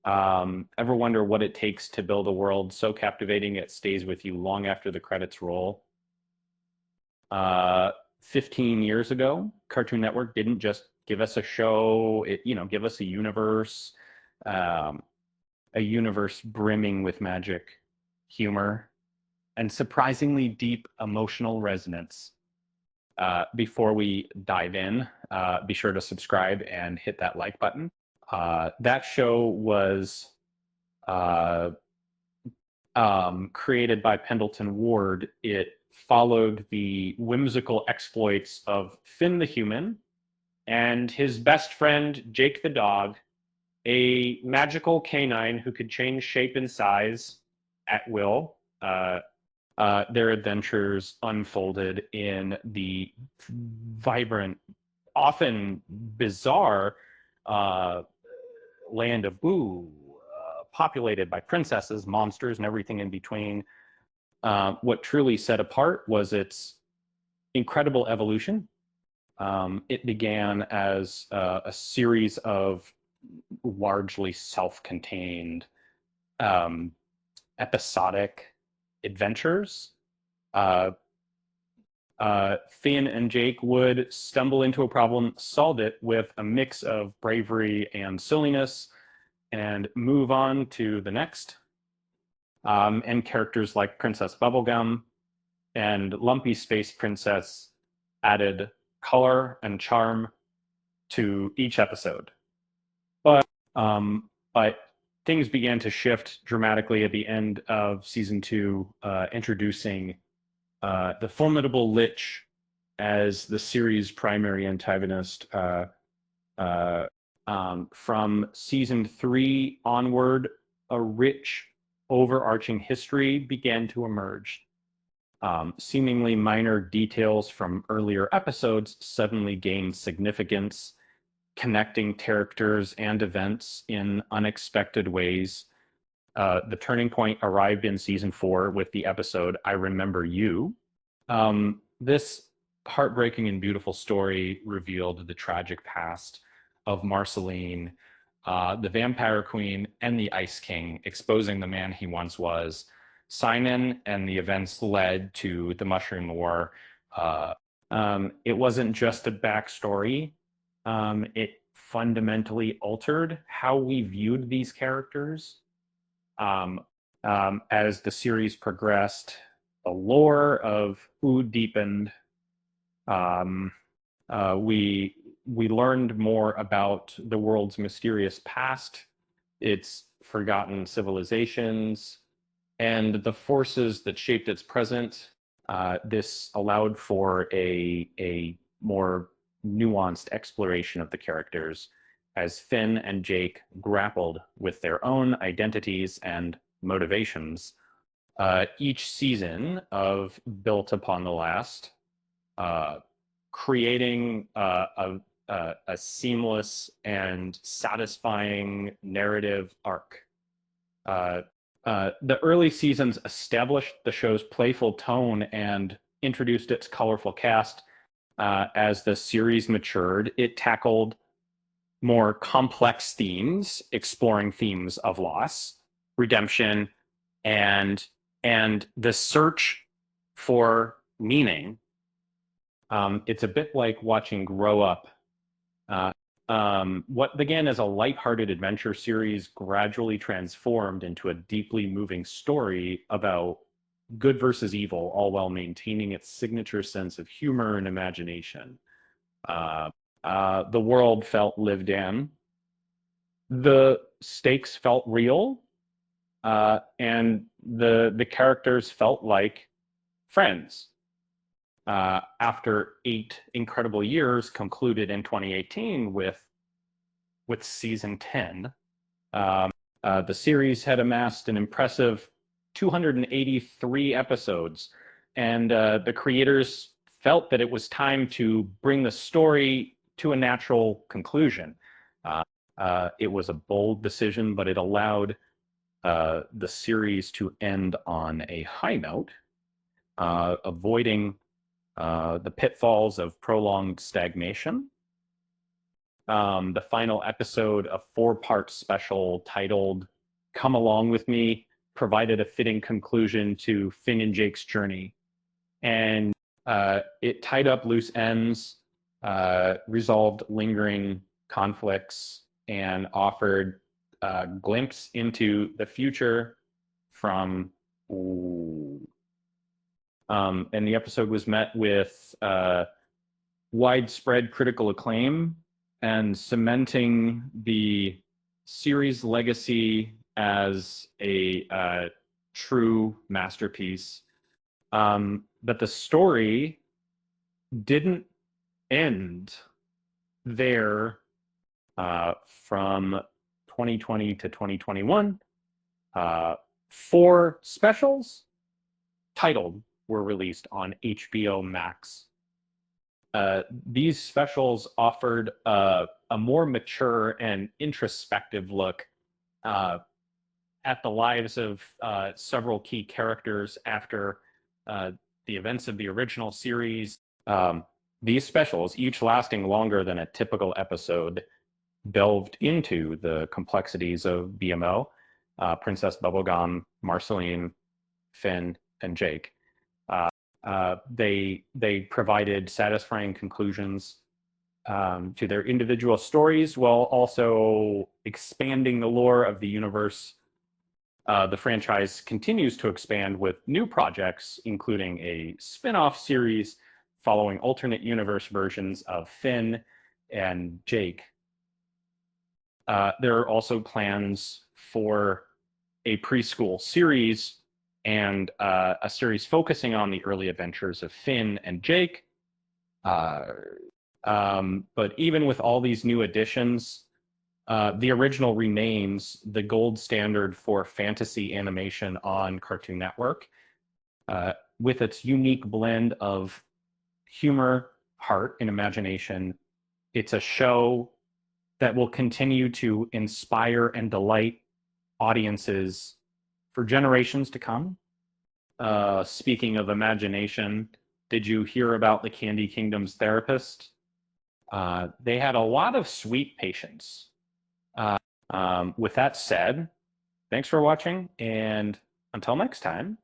Ever wonder what it takes to build a world so captivating it stays with you long after the credits roll? Uh, 15 years ago, Cartoon Network didn't just give us a show, give us um, a universe brimming with magic, humor, and surprisingly deep emotional resonance. Before we dive in, be sure to subscribe and hit that like button. That show was uh, created by Pendleton Ward. It followed the whimsical exploits of Finn the human and his best friend Jake the dog, a magical canine who could change shape and size at will. Their adventures unfolded in the vibrant, often bizarre uh, land of Boo, populated by princesses, monsters, and everything in between. What truly set apart was its incredible evolution. It began as a series of largely self-contained, um, episodic adventures. Uh, Finn and Jake would stumble into a problem, solve it with a mix of bravery and silliness, and move on to the next. And characters like Princess Bubblegum and Lumpy Space Princess added color and charm to each episode. But things began to shift dramatically at the end of season two, introducing the formidable Lich as the series' primary antagonist. Uh, from season three onward, a rich, overarching history began to emerge. Seemingly minor details from earlier episodes suddenly gained significance, connecting characters and events in unexpected ways. The turning point arrived in season four with the episode I Remember You. This heartbreaking and beautiful story revealed the tragic past of Marceline, the Vampire Queen, and the Ice King, exposing the man he once was. Simon and the events led to the Mushroom War. It wasn't just a backstory. It fundamentally altered how we viewed these characters. Um, as the series progressed, the lore of Ood deepened. Um, we learned more about the world's mysterious past, its forgotten civilizations, and the forces that shaped its present. This allowed for a more nuanced exploration of the characters as Finn and Jake grappled with their own identities and motivations. Each season of built upon the last, uh, creating a seamless and satisfying narrative arc. Uh, the early seasons established the show's playful tone and introduced its colorful cast. As the series matured, it tackled more complex themes, exploring themes of loss, redemption, and and the search for meaning. It's a bit like watching Grow Up. Uh, what began as a lighthearted adventure series gradually transformed into a deeply moving story about good versus evil, all while maintaining its signature sense of humor and imagination. Uh, the world felt lived in, the stakes felt real, and the characters felt like friends. After 8 incredible years, concluded in 2018 with season 10. The series had amassed an impressive 283 episodes, and the creators felt that it was time to bring the story to a natural conclusion. It was a bold decision, but it allowed the series to end on a high note, avoiding the pitfalls of prolonged stagnation. the final episode, a 4-part special titled "Come Along with Me," provided a fitting conclusion to Finn and Jake's journey, and it tied up loose ends, resolved lingering conflicts, and offered a glimpse into the future from. And the episode was met with widespread critical acclaim and cementing the series' legacy as a true masterpiece. But the story didn't end there. From 2020 to 2021, 4 specials titled were released on HBO Max. These specials offered a more mature and introspective look at the lives of several key characters after the events of the original series. These specials, each lasting longer than a typical episode, delved into the complexities of BMO, Princess Bubblegum, Marceline, Finn, and Jake. They provided satisfying conclusions to their individual stories while also expanding the lore of the universe. The franchise continues to expand with new projects, including a spin-off series following alternate universe versions of Finn and Jake. There are also plans for a preschool series and a series focusing on the early adventures of Finn and Jake. But even with all these new additions, the original remains the gold standard for fantasy animation on Cartoon Network, with its unique blend of humor, heart, and imagination. It's a show that will continue to inspire and delight audiences for generations to come. Speaking of imagination, did you hear about the Candy Kingdom's therapist? They had a lot of sweet patients. With that said, thanks for watching, and until next time.